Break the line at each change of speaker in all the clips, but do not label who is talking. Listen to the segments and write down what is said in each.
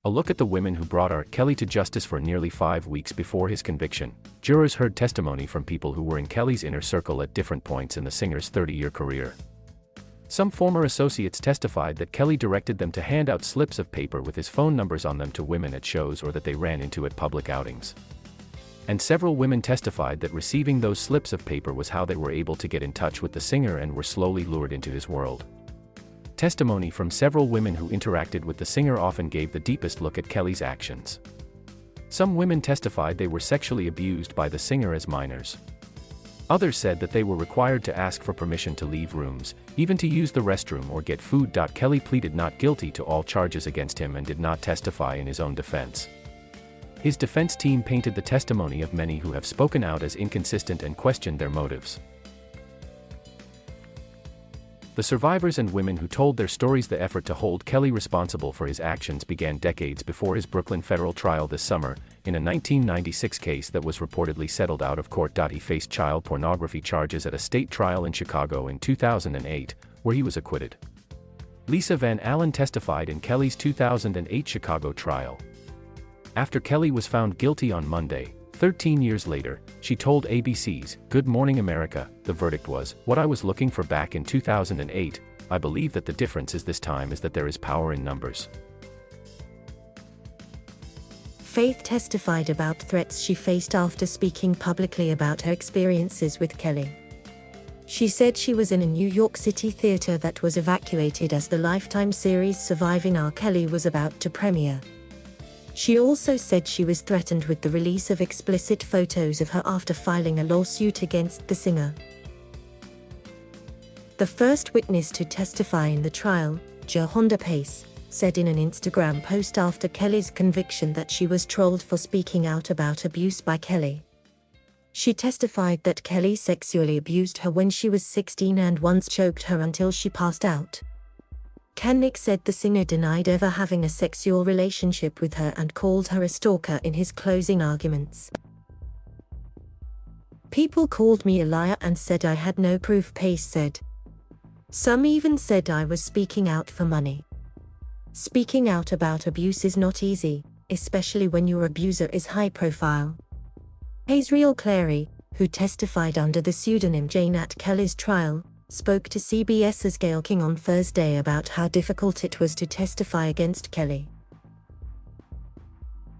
A look at the women who brought R. Kelly to justice. For nearly 5 weeks before his conviction, jurors heard testimony from people who were in Kelly's inner circle at different points in the singer's 30-year career. Some former associates testified that Kelly directed them to hand out slips of paper with his phone numbers on them to women at shows or that they ran into at public outings. And several women testified that receiving those slips of paper was how they were able to get in touch with the singer and were slowly lured into his world. Testimony from several women who interacted with the singer often gave the deepest look at Kelly's actions. Some women testified they were sexually abused by the singer as minors. Others said that they were required to ask for permission to leave rooms, even to use the restroom or get food. Kelly pleaded not guilty to all charges against him and did not testify in his own defense. His defense team painted the testimony of many who have spoken out as inconsistent and questioned their motives. The survivors and women who told their stories. The effort to hold Kelly responsible for his actions began decades before his Brooklyn federal trial this summer, in a 1996 case that was reportedly settled out of court. He faced child pornography charges at a state trial in Chicago in 2008, where he was acquitted. Lisa Van Allen testified in Kelly's 2008 Chicago trial. After Kelly was found guilty on Monday, 13 years later, she told ABC's Good Morning America, the verdict was what I was looking for back in 2008. I believe that the difference is this time is that there is power in numbers.
Faith testified about threats she faced after speaking publicly about her experiences with Kelly. She said she was in a New York City theater that was evacuated as the Lifetime series Surviving R. Kelly was about to premiere. She also said she was threatened with the release of explicit photos of her after filing a lawsuit against the singer. The first witness to testify in the trial, Jahonda Pace, said in an Instagram post after Kelly's conviction that she was trolled for speaking out about abuse by Kelly. She testified that Kelly sexually abused her when she was 16 and once choked her until she passed out. Kennick said the singer denied ever having a sexual relationship with her and called her a stalker in his closing arguments. People called me a liar and said I had no proof, Pace said. Some even said I was speaking out for money. Speaking out about abuse is not easy, especially when your abuser is high profile. Hazel Clary, who testified under the pseudonym Jane at Kelly's trial, spoke to CBS's Gayle King on Thursday about how difficult it was to testify against Kelly.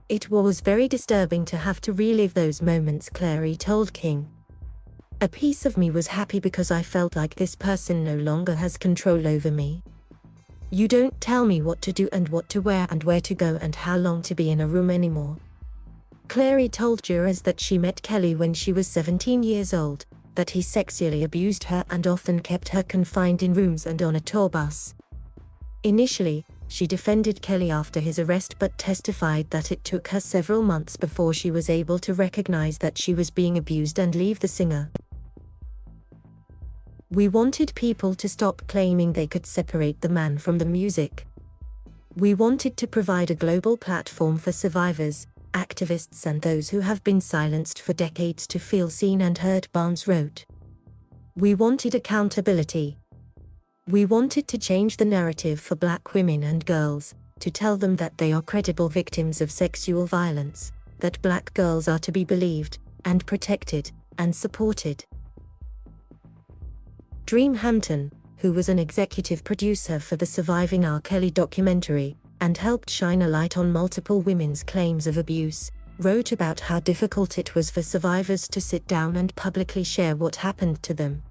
It was very disturbing to have to relive those moments, Clary told King. A piece of me was happy because I felt like this person no longer has control over me. You don't tell me what to do and what to wear and where to go and how long to be in a room anymore. Clary told jurors that she met Kelly when she was 17 years old, that he sexually abused her and often kept her confined in rooms and on a tour bus. Initially, she defended Kelly after his arrest but testified that it took her several months before she was able to recognize that she was being abused and leave the singer. We wanted people to stop claiming they could separate the man from the music. We wanted to provide a global platform for survivors, activists and those who have been silenced for decades to feel seen and heard, Barnes wrote. We wanted accountability. We wanted to change the narrative for Black women and girls, to tell them that they are credible victims of sexual violence, that Black girls are to be believed, and protected, and supported. Dream Hampton, who was an executive producer for the Surviving R. Kelly documentary, and helped shine a light on multiple women's claims of abuse, wrote about how difficult it was for survivors to sit down and publicly share what happened to them.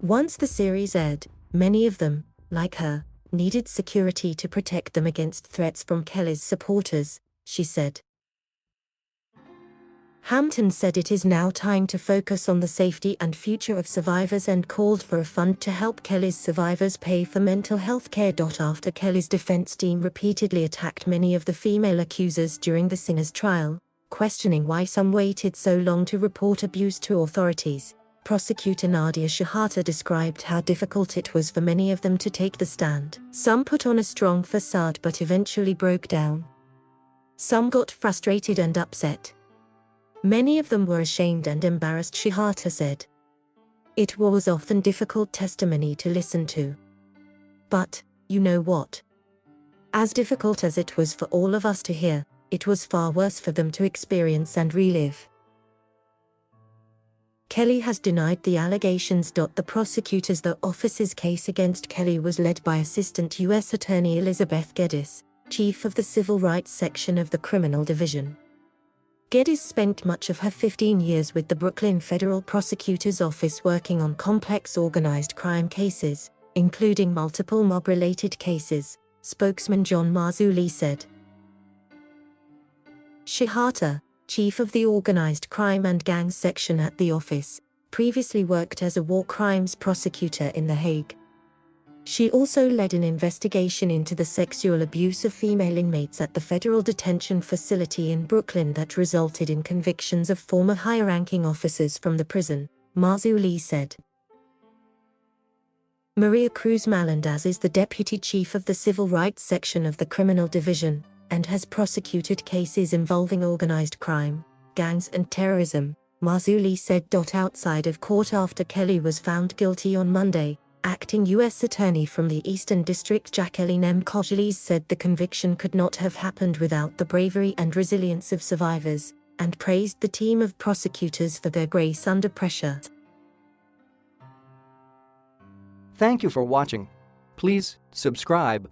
Once the series aired, many of them, like her, needed security to protect them against threats from Kelly's supporters, she said. Hampton said it is now time to focus on the safety and future of survivors and called for a fund to help Kelly's survivors pay for mental health care. After Kelly's defense team repeatedly attacked many of the female accusers during the singer's trial, questioning why some waited so long to report abuse to authorities, prosecutor Nadia Shahata described how difficult it was for many of them to take the stand. Some put on a strong facade but eventually broke down. Some got frustrated and upset. Many of them were ashamed and embarrassed, Shihata said. It was often difficult testimony to listen to. But, you know what? As difficult as it was for all of us to hear, it was far worse for them to experience and relive. Kelly has denied the allegations. The prosecutor's office's case against Kelly was led by Assistant U.S. Attorney Elizabeth Geddes, chief of the Civil Rights Section of the Criminal Division. Geddes spent much of her 15 years with the Brooklyn Federal Prosecutor's Office working on complex organized crime cases, including multiple mob-related cases, spokesman John Marzulli said. Shihata, chief of the Organized Crime and Gangs section at the office, previously worked as a war crimes prosecutor in The Hague. She also led an investigation into the sexual abuse of female inmates at the federal detention facility in Brooklyn that resulted in convictions of former high-ranking officers from the prison, Marzulli said. Maria Cruz Melendez is the deputy chief of the Civil Rights Section of the Criminal Division, and has prosecuted cases involving organized crime, gangs and terrorism, Marzulli said. Outside of court after Kelly was found guilty on Monday, acting U.S. Attorney from the Eastern District Jacqueline M. Kogeles said the conviction could not have happened without the bravery and resilience of survivors, and praised the team of prosecutors for their grace under pressure.
Thank you for watching. Please subscribe.